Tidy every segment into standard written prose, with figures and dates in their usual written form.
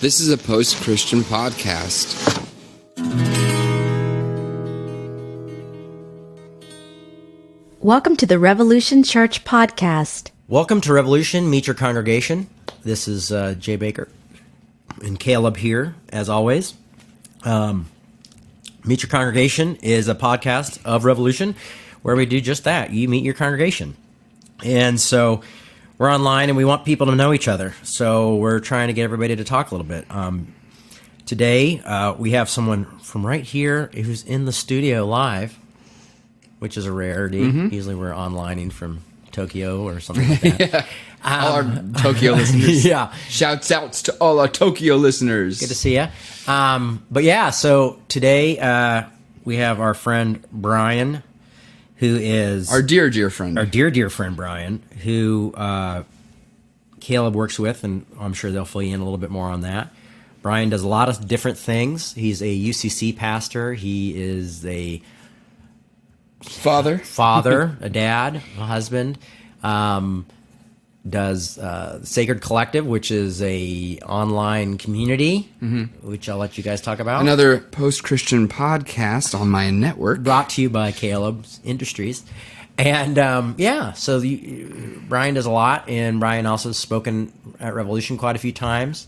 This is a post-Christian podcast. Welcome to the Revolution Church podcast. Welcome to Revolution. Meet your congregation. This is Jay Baker and Caleb here, as always. Meet Your Congregation is a podcast of Revolution where we do just that. You meet your congregation. And so we're online and we want people to know each other. So we're trying to get everybody to talk a little bit. Today, we have someone from right here who's in the studio live, which is a rarity. Mm-hmm. Usually we're onlining from Tokyo or something like that. Yeah. All our Tokyo listeners. Yeah. Shouts outs to all our Tokyo listeners. Good to see you. But yeah, so today we have our friend Brien, who is... Our dear friend. Our dear friend Brien, who Caleb works with, and I'm sure they'll fill you in a little bit more on that. Brien does a lot of different things. He's a UCC pastor. He is a... Father, a dad, a husband. Does Sacred Collective, which is a online community, which I'll let you guys talk about. Another post-Christian podcast on my network. Brought to you by Caleb's Industries. And so Brien does a lot, and Brien also has spoken at Revolution quite a few times.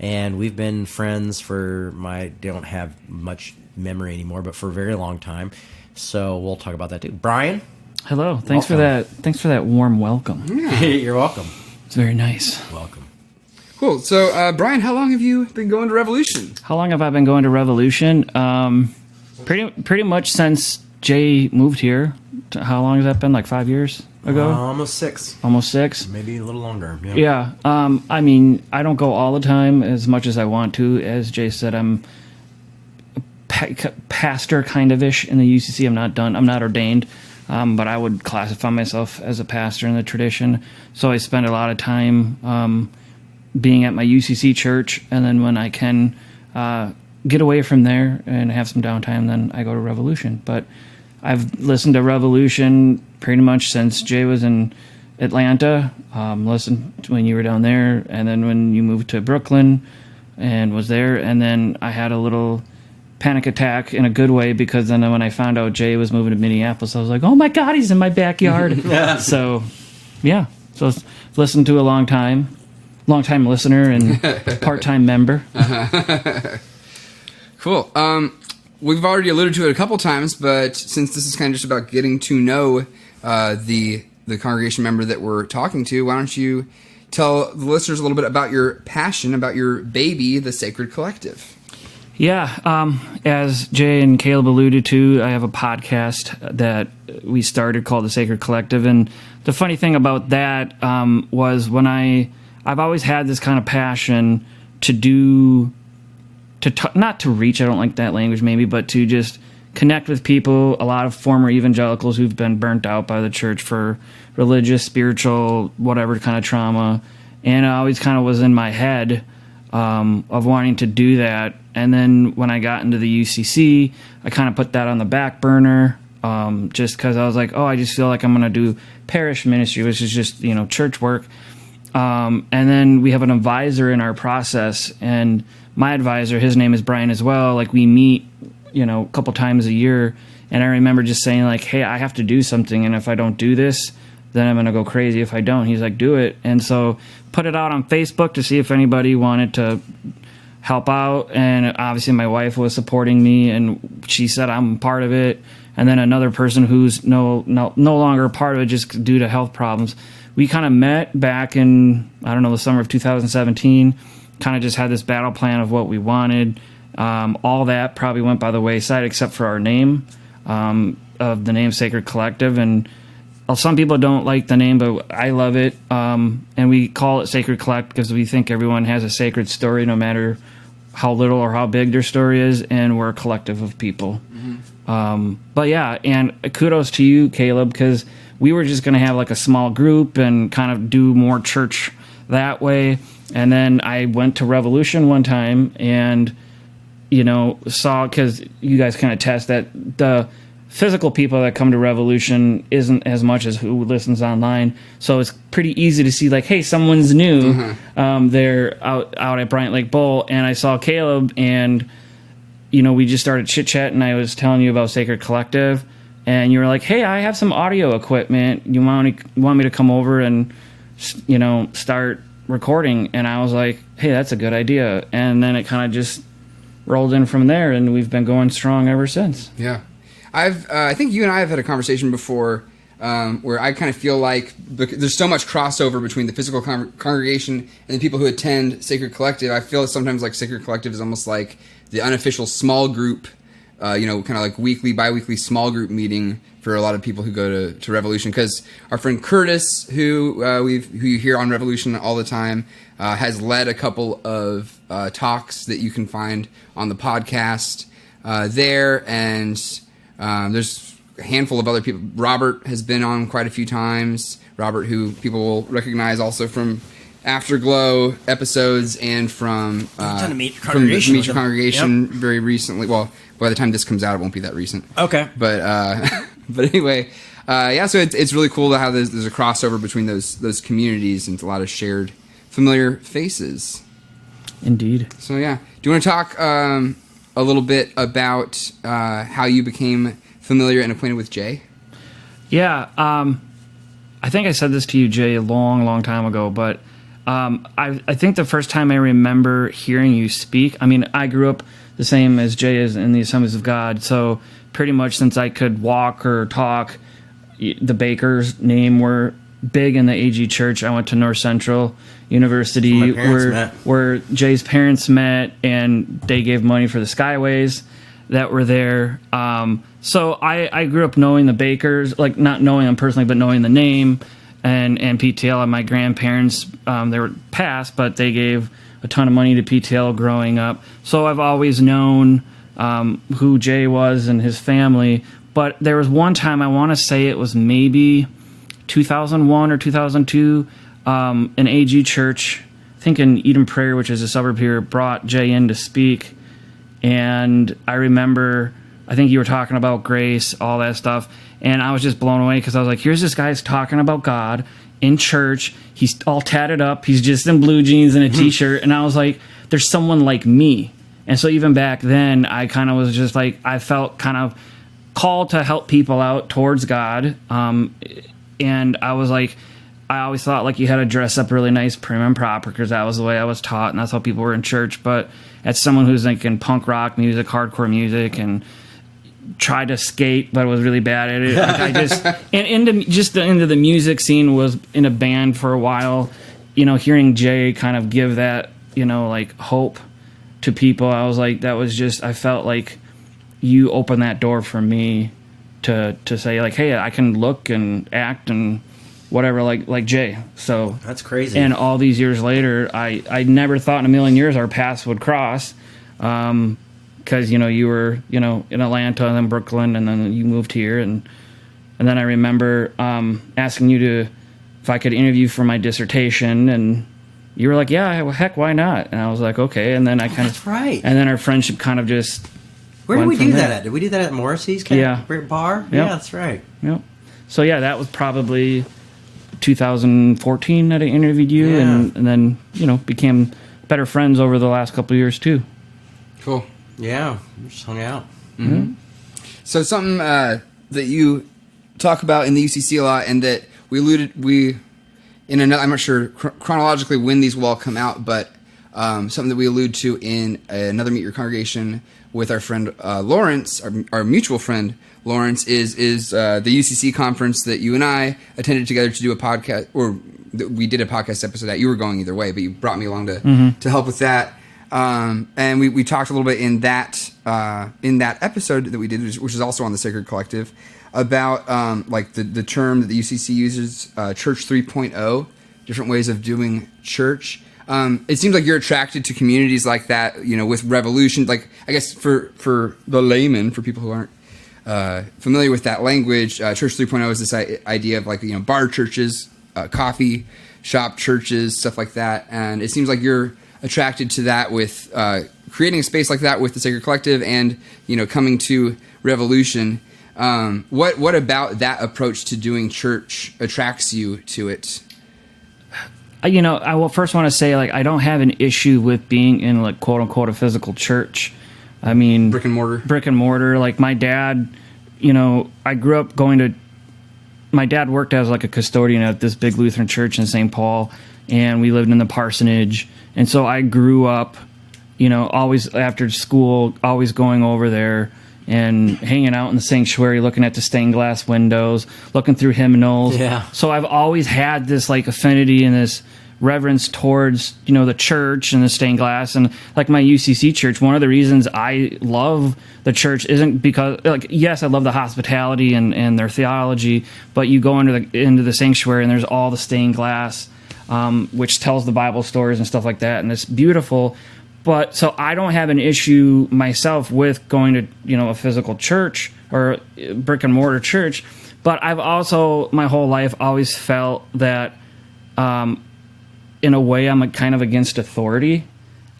And we've been friends for don't have much memory anymore, but for a very long time. So we'll talk about that too. Brien? Hello. Thanks for that. Thanks for that warm welcome. Yeah. You're welcome. It's very nice. Welcome. Cool. So, Brien, how long have you been going to Revolution? How long have I been going to Revolution? Pretty much since Jay moved here. How long has that been? Like 5 years ago? Almost 6. Almost 6? Maybe a little longer. Yeah. I mean, I don't go all the time as much as I want to. As Jay said, I'm pastor kind of ish in the UCC. I'm not ordained. But I would classify myself as a pastor in the tradition. So I spend a lot of time being at my UCC church, and then when I can get away from there and have some downtime, then I go to Revolution. But I've listened to Revolution pretty much since Jay was in Atlanta, listened to when you were down there, and then when you moved to Brooklyn and was there, and then I had a little panic attack in a good way, because then when I found out Jay was moving to Minneapolis, I was like, oh my God, he's in my backyard. So listened to a long time listener and part-time member. Cool. We've already alluded to it a couple times, but since this is kind of just about getting to know the congregation member that we're talking to, why don't you tell the listeners a little bit about your passion, about your baby, the Sacred Collective? Yeah, as Jay and Caleb alluded to, I have a podcast that we started called The Sacred Collective, and the funny thing about that was when I've always had this kind of passion not to reach, I don't like that language maybe, but to just connect with people, a lot of former evangelicals who've been burnt out by the church for religious, spiritual, whatever kind of trauma, and it always kind of was in my head of wanting to do that. And then when I got into the UCC, I kind of put that on the back burner, just because I was like, I just feel like I'm going to do parish ministry, which is just, church work. And then we have an advisor in our process, and my advisor, his name is Brien as well. Like, we meet, a couple times a year, and I remember just saying, like, hey, I have to do something, and if I don't do this, then I'm going to go crazy. If I don't, he's like, do it. And so put it out on Facebook to see if anybody wanted to help out, and obviously my wife was supporting me, and she said I'm part of it. And then another person who's no longer a part of it just due to health problems. We kind of met back in, the summer of 2017, kind of just had this battle plan of what we wanted. All that probably went by the wayside except for our name, of the name Sacred Collective. And some people don't like the name, but I love it. And we call it Sacred Collective because we think everyone has a sacred story, no matter how little or how big their story is, and we're a collective of people. Mm-hmm. But yeah, and kudos to you, Caleb, because we were just going to have like a small group and kind of do more church that way. And then I went to Revolution one time and, saw, because you guys kind of test that the physical people that come to Revolution isn't as much as who listens online. So it's pretty easy to see, like, hey, someone's new. They're out at Bryant Lake Bowl, and I saw Caleb, and we just started chit-chatting. I was telling you about Sacred Collective, and you were like, hey, I have some audio equipment. You want me to come over and start recording? And I was like, hey, that's a good idea. And then it kind of just rolled in from there, and we've been going strong ever since. Yeah. I think you and I have had a conversation before where I kind of feel like there's so much crossover between the physical congregation and the people who attend Sacred Collective. I feel sometimes like Sacred Collective is almost like the unofficial small group, kind of like weekly, bi-weekly small group meeting for a lot of people who go to Revolution. Because our friend Curtis, who you hear on Revolution all the time, has led a couple of talks that you can find on the podcast there, and there's a handful of other people. Robert has been on quite a few times. Robert, who people will recognize also from Afterglow episodes and from the Meet Your Congregation very recently. Well, by the time this comes out, it won't be that recent. Okay. But but anyway, so it's really cool to how there's a crossover between those communities and a lot of shared familiar faces. Indeed. So yeah, do you want to talk a little bit about how you became familiar and acquainted with Jay? Yeah, I think I said this to you, Jay, a long, long time ago, but I think the first time I remember hearing you speak, I mean, I grew up the same as Jay is in the Assemblies of God, so pretty much since I could walk or talk, the Baker's name were big in the AG Church. I went to North Central University where Jay's parents met, and they gave money for the Skyways that were there. So I grew up knowing the Bakers, like not knowing them personally, but knowing the name and PTL. And my grandparents, they were passed, but they gave a ton of money to PTL growing up. So I've always known who Jay was and his family. But there was one time, I want to say it was maybe 2001 or 2002, an AG church, I think in Eden Prairie, which is a suburb here, brought Jay in to speak. And I remember, I think you were talking about grace, all that stuff. And I was just blown away because I was like, here's this guy's talking about God in church. He's all tatted up. He's just in blue jeans and a T-shirt. And I was like, there's someone like me. And so even back then, I kind of was just like, I felt kind of called to help people out towards God. And I was like, I always thought like you had to dress up really nice, prim and proper, because that was the way I was taught, and that's how people were in church. But as someone who's like in punk rock music, hardcore music, and tried to skate, but was really bad at it. Like I just into the music scene, was in a band for a while. Hearing Jay kind of give that, like hope to people, I was like, that was just, I felt like you opened that door for me to say like, hey, I can look and act and whatever like Jay. So that's crazy. And all these years later, I never thought in a million years our paths would cross. Because you were in Atlanta and then Brooklyn, and then you moved here, and then I remember asking you if I could interview for my dissertation, and you were like, yeah, heck, why not? And I was like, okay. And then I kind of that's right. And then our friendship kind of just where did we do that at? Did we do that at Morrissey's bar? Yep. Yeah, that's right. Yep. So yeah, that was probably 2014 that I interviewed you, Yeah. and then became better friends over the last couple of years too. Cool. Yeah, we just hung out. Mm-hmm. So something that you talk about in the UCC a lot, and that I'm not sure chronologically when these will all come out, but something that we allude to in another Meet Your Congregation with our friend Lawrence, our mutual friend Lawrence, is the UCC conference that you and I attended together to do a podcast, or we did a podcast episode that you were going either way, but you brought me along to help with that. And we talked a little bit in that episode that we did, which is also on the Sacred Collective, about like the term that the UCC uses, Church 3.0, different ways of doing church. It seems like you're attracted to communities like that, with Revolution. Like, I guess for the layman, for people who aren't familiar with that language, Church 3.0 is this idea of like bar churches, coffee shop churches, stuff like that. And it seems like you're attracted to that with creating a space like that with the Sacred Collective, and coming to Revolution. What about that approach to doing church attracts you to it? I will first want to say, like, I don't have an issue with being in, like, quote unquote, a physical church. I mean, Brick and mortar. Like, my dad, I grew up my dad worked as, like, a custodian at this big Lutheran church in St. Paul, and we lived in the parsonage. And so I grew up, always after school, always going over there and hanging out in the sanctuary, looking at the stained glass windows, looking through hymnals. Yeah. So I've always had this, like, affinity and this reverence towards, the church and the stained glass. And like my UCC church, one of the reasons I love the church isn't because, like, yes, I love the hospitality and their theology, but you go into the sanctuary and there's all the stained glass, which tells the Bible stories and stuff like that. And it's beautiful. But so I don't have an issue myself with going to, a physical church or brick and mortar church. But I've also, my whole life, always felt that, in a way, I'm kind of against authority.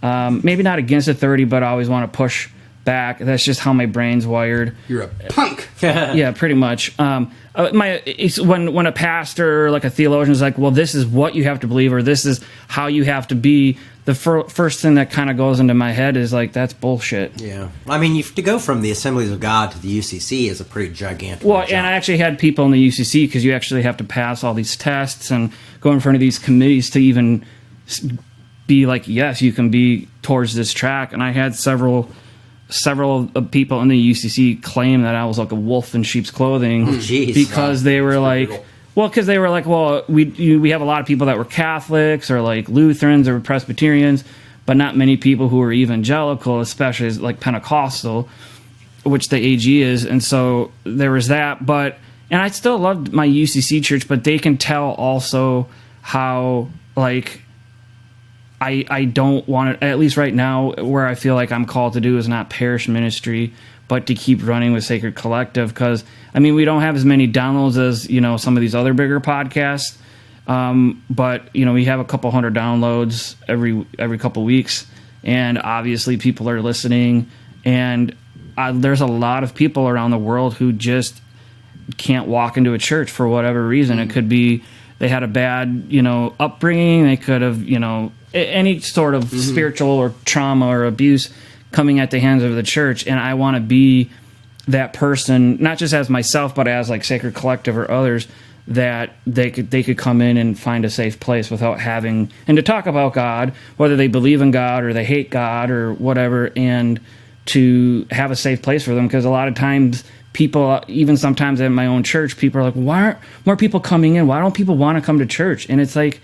Maybe not against authority, but I always want to push back. That's just how my brain's wired. You're a punk. Yeah, pretty much. When a pastor, like a theologian, is like, well, this is what you have to believe, or this is how you have to be, the first thing that kind of goes into my head is like, that's bullshit. Yeah. I mean, to go from the Assemblies of God to the UCC is a pretty gigantic Well, job. and I actually had people in the UCC, because you actually have to pass all these tests and go in front of these committees to even be like, yes, you can be towards this track. And I had several people in the UCC claim that I was like a wolf in sheep's clothing, because they were like, we have a lot of people that were Catholics or like Lutherans or Presbyterians, but not many people who were evangelical, especially like Pentecostal, which the AG is. And so there was that. And I still loved my UCC church, but they can tell also how, like, I don't want to, at least right now, where I feel like I'm called to do is not parish ministry, but to keep running with Sacred Collective. Because, I mean, we don't have as many downloads as, some of these other bigger podcasts. But, we have a couple hundred downloads every couple weeks. And obviously people are listening. And there's a lot of people around the world who just can't walk into a church for whatever reason. It could be they had a bad, upbringing. They could have, any sort of spiritual or trauma or abuse coming at the hands of the church. And I want to be that person, not just as myself, but as like Sacred Collective or others, that they could come in and find a safe place without having, and to talk about God, whether they believe in God or they hate God or whatever, and to have a safe place for them. Because a lot of times people, even sometimes at my own church, people are like, why aren't more people coming in? Why don't people want to come to church? And it's like,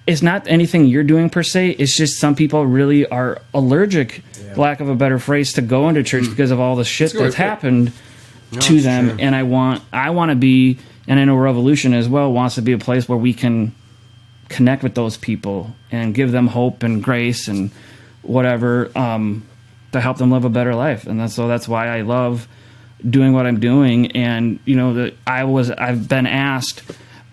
it's not anything you're doing per se. It's just some people really are allergic, lack of a better phrase, to go into church because of all the shit that's happened to them. True. And I want to be, and I know Revolution as well wants to be a place where we can connect with those people and give them hope and grace and whatever, to help them live a better life. And that's why I love doing what I'm doing. And I've been asked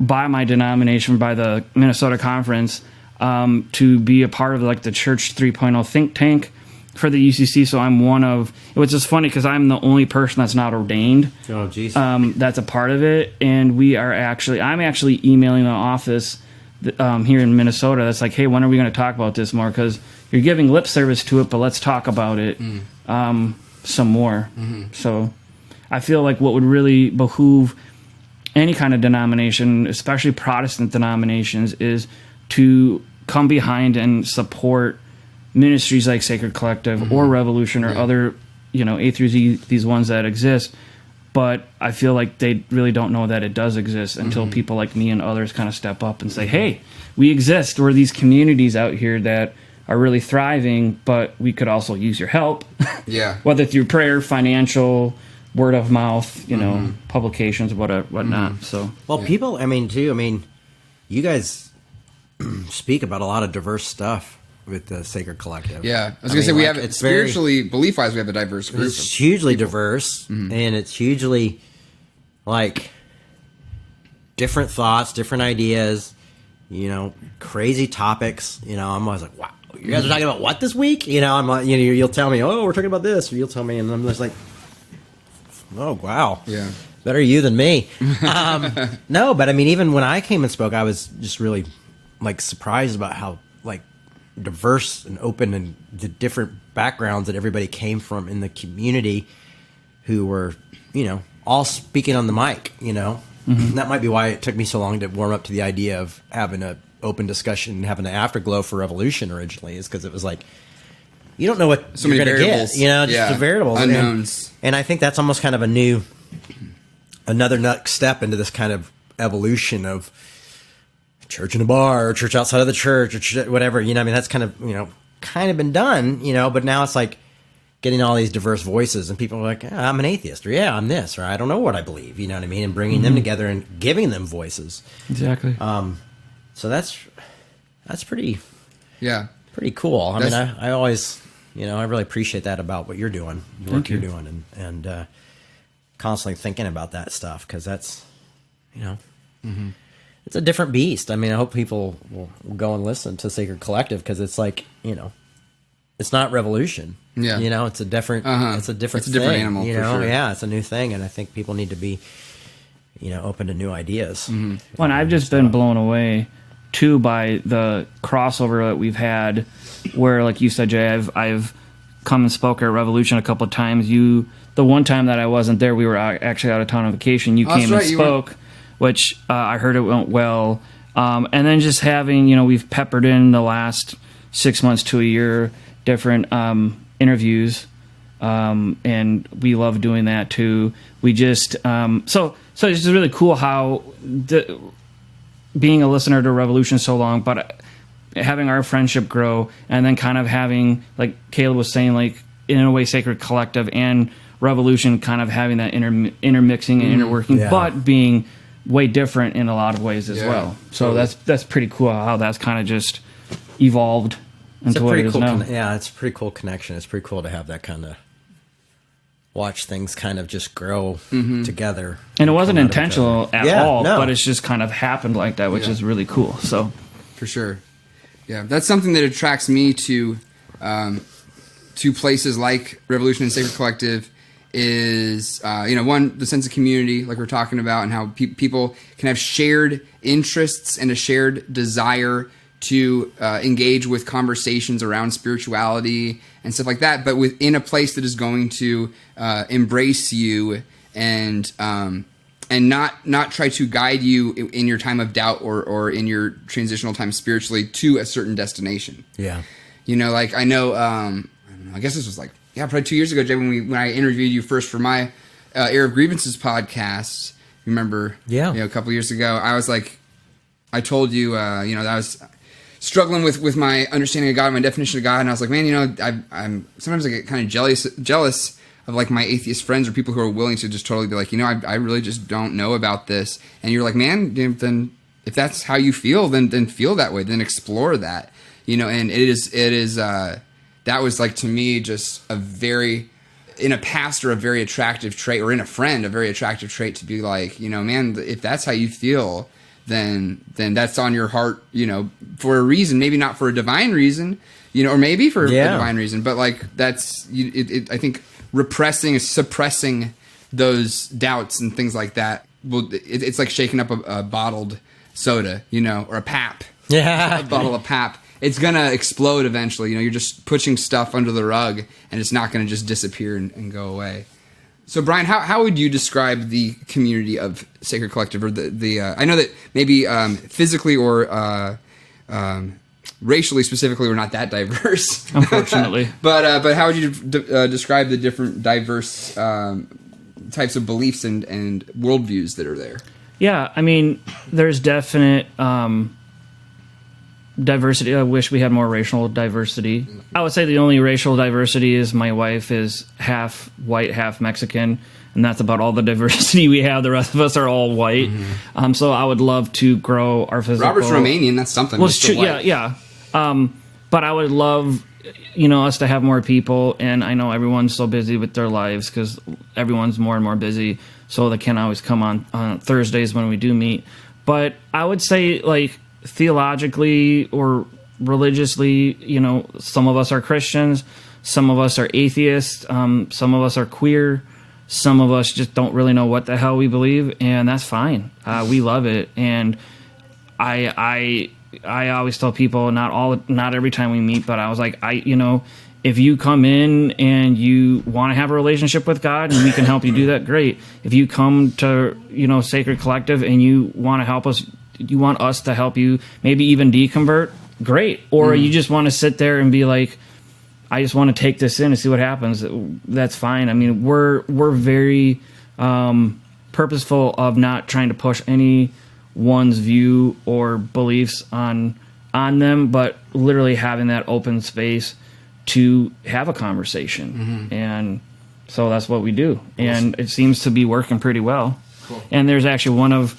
by my denomination, by the Minnesota Conference, to be a part of like the Church 3.0 think tank for the UCC. So I'm one of, it was just funny because I'm the only person that's not ordained. Oh, geez. That's a part of it. And I'm actually emailing the office here in Minnesota that's like, hey, when are we going to talk about this more? Because you're giving lip service to it, but let's talk about it some more. Mm-hmm. So I feel like what would really behoove any kind of denomination, especially Protestant denominations, is to come behind and support ministries like Sacred Collective or Revolution or other, A through Z, these ones that exist. But I feel like they really don't know that it does exist until people like me and others kind of step up and say, hey, we exist. We're these communities out here that are really thriving, but we could also use your help. Yeah. Whether through prayer, financial, word of mouth, publications, whatnot. So, people, you guys speak about a lot of diverse stuff with the Sacred Collective. Yeah, I was going to say, we have it spiritually, belief-wise, we have a diverse group. It's hugely diverse, and it's hugely, like, different thoughts, different ideas, crazy topics. I'm always like, wow, you guys are talking about what this week? I'm like, you'll tell me, oh, we're talking about this, or you'll tell me, and I'm just like, Oh, wow. Yeah. Better you than me. No, but I mean, even when I came and spoke, I was just really like surprised about how like diverse and open and the different backgrounds that everybody came from in the community who were, all speaking on the mic, And that might be why it took me so long to warm up to the idea of having an open discussion and having an afterglow for Revolution originally, is because it was like, you don't know what So you're many going to get, variables. just the variables. Unknowns. And I think that's almost kind of another next step into this kind of evolution of church in a bar, or church outside of the church, or whatever. I mean, that's kind of been done, but now it's like getting all these diverse voices, and people are like, I'm an atheist, or I'm this, or I don't know what I believe, you know what I mean? And bringing them together and giving them voices. Exactly. So that's pretty cool. I mean, I always, I really appreciate that about what you're doing, the work you're doing, and constantly thinking about that stuff, because that's, it's a different beast. I mean, I hope people will go and listen to Sacred Collective, because it's like, it's not Revolution. Yeah. It's a different, it's a different thing, animal, for sure. Yeah, it's a new thing, and I think people need to be, open to new ideas. Well, and I've just been blown away too by the crossover that we've had, where, like you said, Jay, I've come and spoke at Revolution a couple of times. The one time that I wasn't there, we were actually out of town on vacation. You came and spoke, which I heard it went well. And then just having, we've peppered in the last 6 months to a year different interviews, and we love doing that too. We just so it's just really cool how being a listener to Revolution so long, but having our friendship grow, and then kind of having, like Caleb was saying, like in a way, Sacred Collective and Revolution kind of having that intermixing and interworking, but being way different in a lot of ways as well. So that's pretty cool how that's kind of just evolved into what it is now. It's a pretty cool connection. It's pretty cool to have that kind of watch things kind of just grow together. And it wasn't intentional at all, but it's just kind of happened like that, which is really cool. So, for sure. Yeah, that's something that attracts me to places like Revolution and Sacred Collective is, one, the sense of community, like we're talking about, and how people can have shared interests and a shared desire to engage with conversations around spirituality and stuff like that, but within a place that is going to embrace you and not try to guide you in your time of doubt or in your transitional time spiritually to a certain destination. Yeah. Like I know, I don't know, I guess this was like, probably 2 years ago, Jay, when I interviewed you first for my Air of Grievances podcast. Remember? Yeah. A couple years ago, I was like, I told you, that I was struggling with my understanding of God, my definition of God, and I was like, man, I'm sometimes I get kind of jealous of like my atheist friends or people who are willing to just totally be like, I really just don't know about this. And you're like, man, then if that's how you feel, then feel that way, then explore that, and it is that was like, to me, just in a pastor, a very attractive trait, or in a friend, a very attractive trait to be like, man, if that's how you feel, then that's on your heart, for a reason, maybe not for a divine reason, or maybe for a divine reason, but like that's, I think suppressing those doubts and things like that, it's like shaking up a bottled soda, or a pap, a bottle of pap. It's gonna explode eventually. You're just pushing stuff under the rug, and it's not gonna just disappear and go away. So, Brien, how would you describe the community of Sacred Collective, or the I know that maybe physically or racially specifically we're not that diverse, unfortunately. but how would you describe the different diverse types of beliefs and worldviews that are there? Yeah, I mean, there's definite diversity. I wish we had more racial diversity. I would say the only racial diversity is my wife is half white, half Mexican, and that's about all the diversity we have. The rest of us are all white. So I would love to grow our physical. Robert's Romanian. That's something. Well, it's true. Yeah. But I would love, us to have more people. And I know everyone's so busy with their lives because everyone's more and more busy, so they can't always come on Thursdays when we do meet. But I would say, like, theologically or religiously, some of us are Christians, some of us are atheists, some of us are queer, Some of us just don't really know what the hell we believe, and that's fine. We love it, and I always tell people, not every time we meet, but I was like, if you come in and you want to have a relationship with God and we can help you do that, great. If you come to, Sacred Collective and you want to help us, you want us to help you maybe even deconvert, great. Or you just want to sit there and be like, I just want to take this in and see what happens. That's fine. I mean, we're very purposeful of not trying to push anyone's view or beliefs on them, but literally having that open space to have a conversation. And so that's what we do. And it seems to be working pretty well. Cool. And there's actually one of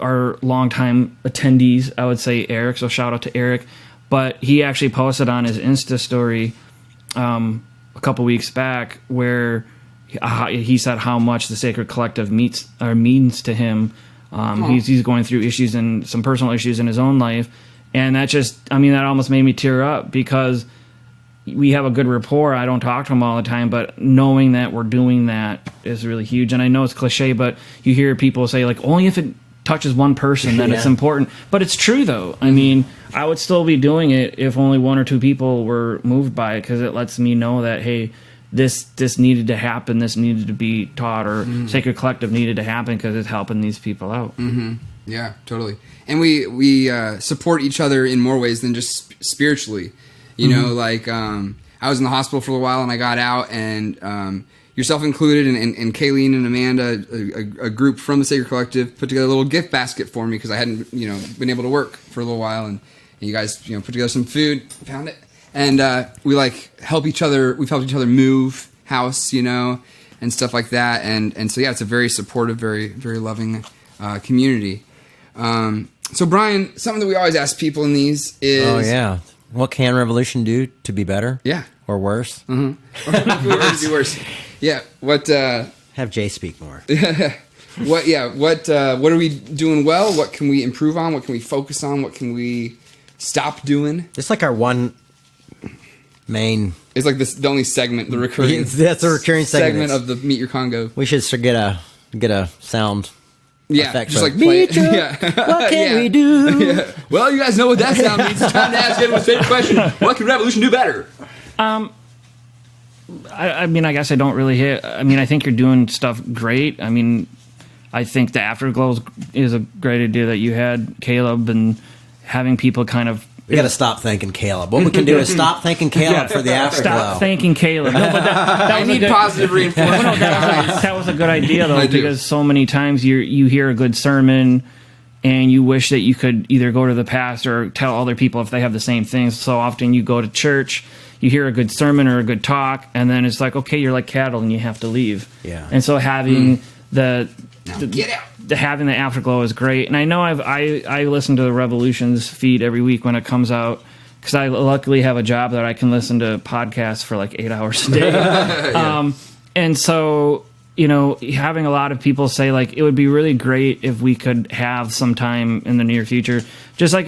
our longtime attendees, I would say Eric, so shout out to Eric, but he actually posted on his Insta story a couple weeks back where he said how much the Sacred Collective means to him. He's going through issues and some personal issues in his own life. And that that almost made me tear up because we have a good rapport. I don't talk to him all the time, but knowing that we're doing that is really huge. And I know it's cliche, but you hear people say, like, only if it touches one person, then it's important. But it's true, though. I mean, I would still be doing it if only one or two people were moved by it, because it lets me know that, hey, this needed to happen, this needed to be taught, or Sacred Collective needed to happen because it's helping these people out. Yeah, totally. And we support each other in more ways than just spiritually. Like I was in the hospital for a while and I got out, and yourself included, and Kayleen and Amanda, a group from the Sacred Collective, put together a little gift basket for me because I hadn't been able to work for a little while, and you guys put together some food, found it, and we help each other. We've helped each other move house, and stuff like that, and so yeah, it's a very supportive, very very loving community. So Brien, something that we always ask people in these is, what can Revolution do to be better? Yeah, or worse? Or be worse. Yeah. What? Have Jay speak more. What? Yeah. What are we doing well? What can we improve on? What can we focus on? What can we stop doing? It's like our one main. It's like the only segment, the recurring. That's a recurring segment of the Meet Your Congo. We should get a sound. Yeah, just like play it. Yeah. What can we do? Yeah. Well, you guys know what that sound means. It's time to ask everyone's favorite question. What can Revolution do better? I mean, I guess I don't really hit. I mean, I think you're doing stuff great. I mean, I think the Afterglow is a great idea that you had, Caleb, and having people kind of. We got to stop thanking Caleb. What we can do is stop thanking Caleb for the Afterglow. Stop thanking Caleb. No, but that I need positive reinforcement. That was a good idea, though, because so many times you hear a good sermon and you wish that you could either go to the pastor or tell other people if they have the same things. So often you go to church, you hear a good sermon or a good talk, and then it's like, okay, you're like cattle and you have to leave. Yeah. And so having get out. Having the Afterglow is great. And I know I listen to the Revolutions feed every week when it comes out, because I luckily have a job that I can listen to podcasts for like 8 hours a day. And so, having a lot of people say, like, it would be really great if we could have some time in the near future, just like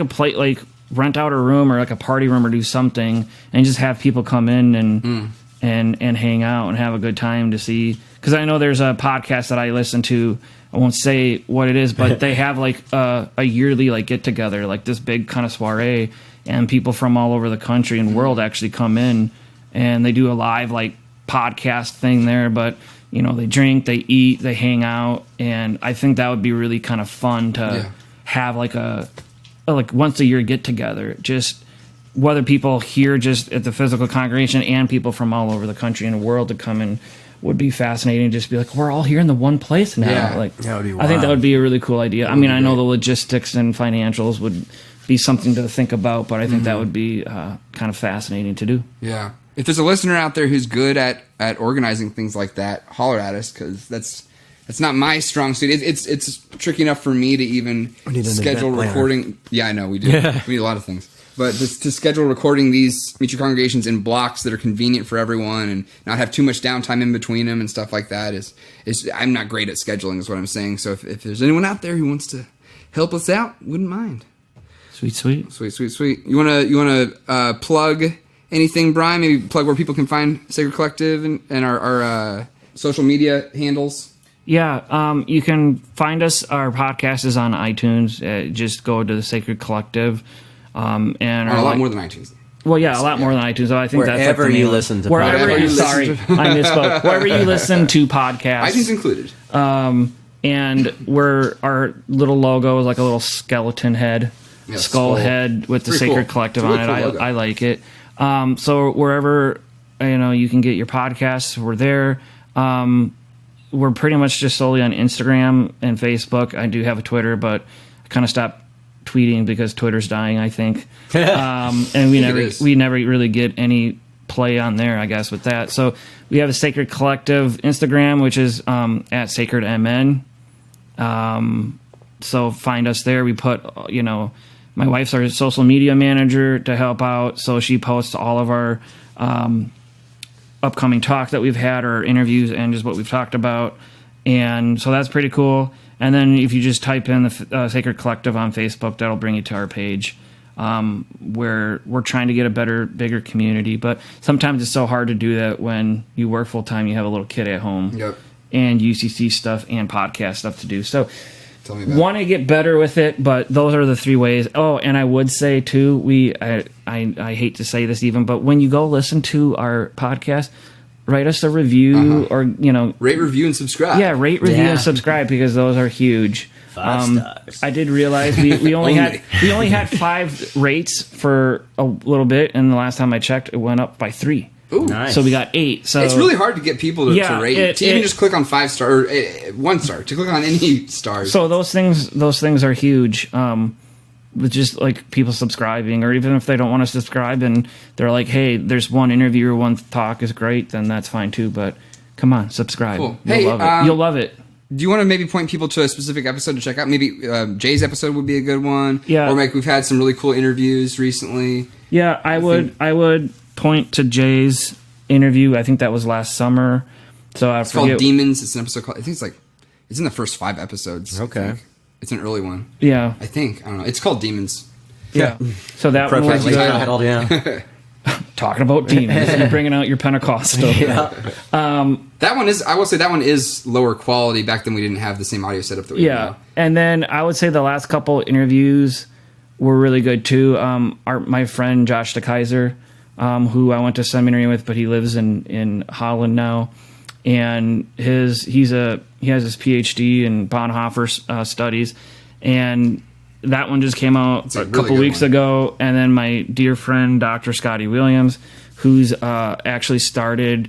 rent out a room or like a party room or do something and just have people come in and hang out and have a good time to see. Because I know there's a podcast that I listen to. I won't say what it is, but they have like a yearly like get together, like this big kind of soiree, and people from all over the country and world actually come in, and they do a live like podcast thing there. But they drink, they eat, they hang out, and I think that would be really kind of fun to have like a once a year get together. Just whether people here just at the physical congregation and people from all over the country and the world to come in. Would be fascinating. Just be like, we're all here in the one place now. Yeah, like, that would be wild. I think that would be a really cool idea. I mean, I know the logistics and financials would be something to think about, but I think that would be kind of fascinating to do. Yeah. If there's a listener out there who's good at organizing things like that, holler at us, because that's not my strong suit. It's tricky enough for me to even schedule recording. Yeah, I know we do. Yeah. We need a lot of things. But to schedule recording these Meet Your Congregations in blocks that are convenient for everyone and not have too much downtime in between them and stuff like that is I'm not great at scheduling is what I'm saying. So if there's anyone out there who wants to help us out, wouldn't mind. Sweet. You wanna plug anything, Brien? Maybe plug where people can find Sacred Collective and our social media handles? Yeah, you can find us. Our podcast is on iTunes. Just go to the Sacred Collective. And a lot more than iTunes. Well, yeah, a lot more than iTunes. So I think Wherever that's like you listen to podcasts. Sorry, I misspoke. Wherever you listen to podcasts. iTunes included. And our little logo is like a little skeleton head, skull head with the Sacred Collective on it. I like it. So wherever you can get your podcasts, we're there. We're pretty much just solely on Instagram and Facebook. I do have a Twitter, but I kind of stopped tweeting because Twitter's dying, I think. And we never really get any play on there, I guess, with that. So we have a Sacred Collective Instagram, which is at SacredMN. So find us there. We put, my wife's our social media manager to help out, so she posts all of our upcoming talk that we've had, or interviews, and just what we've talked about. And so that's pretty cool. And then if you just type in the Sacred Collective on Facebook, that'll bring you to our page, where we're trying to get a bigger community. But sometimes it's so hard to do that when you work full time, you have a little kid at home, and UCC stuff and podcast stuff to do. So want to get better with it, but those are the 3 ways. Oh, and I would say too, I hate to say this even, but when you go listen to our podcast, write us a review, or rate, review, and subscribe. Yeah, rate, review, and subscribe, because those are huge. 5 stars. I did realize we only had 5 rates for a little bit, and the last time I checked, it went up by 3. Ooh. Nice. So we got 8. So it's really hard to get people to rate. To even just click on 5 star or 1 star, to click on any stars. So those things are huge. With just like people subscribing, or even if they don't want to subscribe and they're like, hey, there's one interview or one talk is great, then that's fine too. But come on, subscribe. Cool. You'll love it. Do you want to maybe point people to a specific episode to check out? Maybe Jay's episode would be a good one. Yeah. Or we've had some really cool interviews recently. Yeah, I would point to Jay's interview. I think that was last summer. So it's called Demons. It's an episode called, I think it's in the first 5 episodes. Okay. It's an early one. Yeah. I don't know. It's called Demons. Yeah. So that one was good. Talking about demons. You're bringing out your Pentecostal. That one is, I will say, that one is lower quality. Back then we didn't have the same audio setup that we have now. And then I would say the last couple interviews were really good too. My friend Josh DeKaiser, who I went to seminary with, but he lives in Holland now. And he has his PhD in Bonhoeffer studies, and that one just came out a couple weeks ago. And then my dear friend Dr. Scotty Williams, who's actually started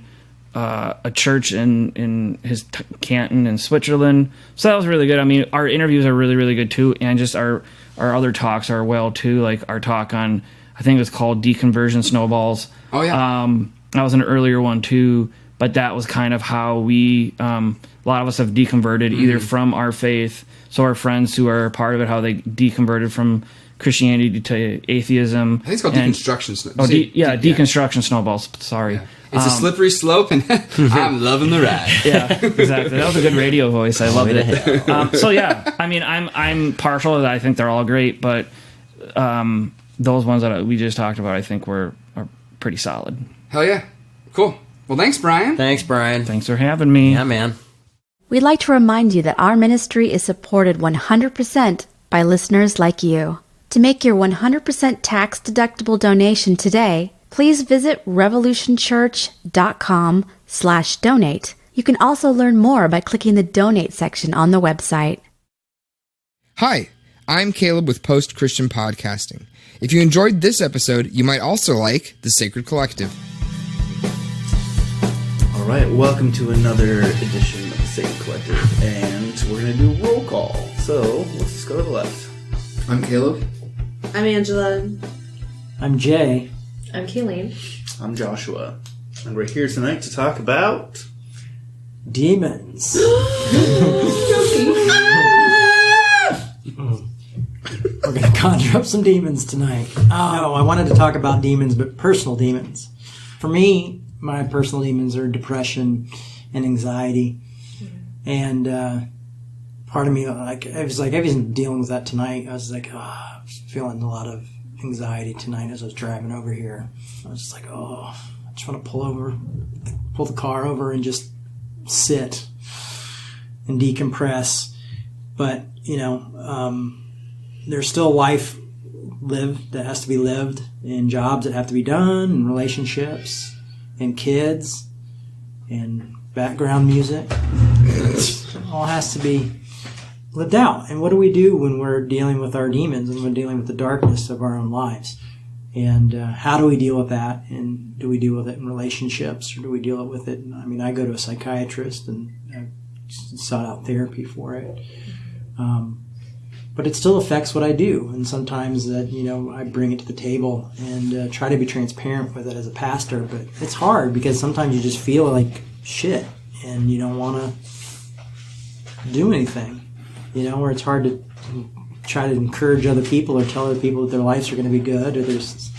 a church in his canton in Switzerland, so that was really good. I mean, our interviews are really, really good too, and just our other talks are well too. Like our talk on, I think it was called Deconversion Snowballs. Oh yeah, that was an earlier one too. But that was kind of how we, a lot of us have deconverted either from our faith. So our friends who are a part of it, how they deconverted from Christianity to atheism. I think it's called deconstruction. Deconstruction snowballs. Sorry. Yeah. It's a slippery slope, and I'm loving the ride. Yeah, exactly. That was a good radio voice. I loved it. So yeah, I mean, I'm partial to that. I think they're all great, but those ones that we just talked about, I think are pretty solid. Hell yeah. Cool. Well, thanks, Brien. Thanks, Brien. Thanks for having me. Yeah, man. We'd like to remind you that our ministry is supported 100% by listeners like you. To make your 100% tax-deductible donation today, please visit revolutionchurch.com/donate. You can also learn more by clicking the donate section on the website. Hi, I'm Caleb with Post Christian Podcasting. If you enjoyed this episode, you might also like The Sacred Collective. All right, welcome to another edition of the Sacred Collective, and we're going to do roll call. So, let's just go to the left. I'm Caleb. I'm Angela. I'm Jay. I'm Kayleen. I'm Joshua. And we're here tonight to talk about... demons. We're going to conjure up some demons tonight. Oh, I wanted to talk about demons, but personal demons. For me, my personal demons are depression and anxiety. And part of me, I was dealing with that tonight. I was like, feeling a lot of anxiety tonight as I was driving over here. I was just like, I just want to pull the car over and just sit and decompress. But, there's still life lived that has to be lived, and jobs that have to be done, and relationships, and kids, and background music. It all has to be lived out. And what do we do when we're dealing with our demons and we're dealing with the darkness of our own lives? And how do we deal with that? And do we deal with it in relationships, or do we deal with it? I go to a psychiatrist and sought out therapy for it. But it still affects what I do. And sometimes that, I bring it to the table and try to be transparent with it as a pastor. But it's hard because sometimes you just feel like shit and you don't want to do anything, or it's hard to try to encourage other people or tell other people that their lives are going to be good, or there's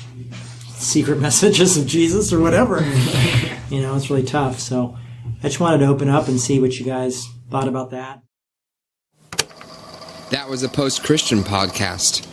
secret messages of Jesus or whatever. It's really tough. So I just wanted to open up and see what you guys thought about that. That was a Post-Christian podcast.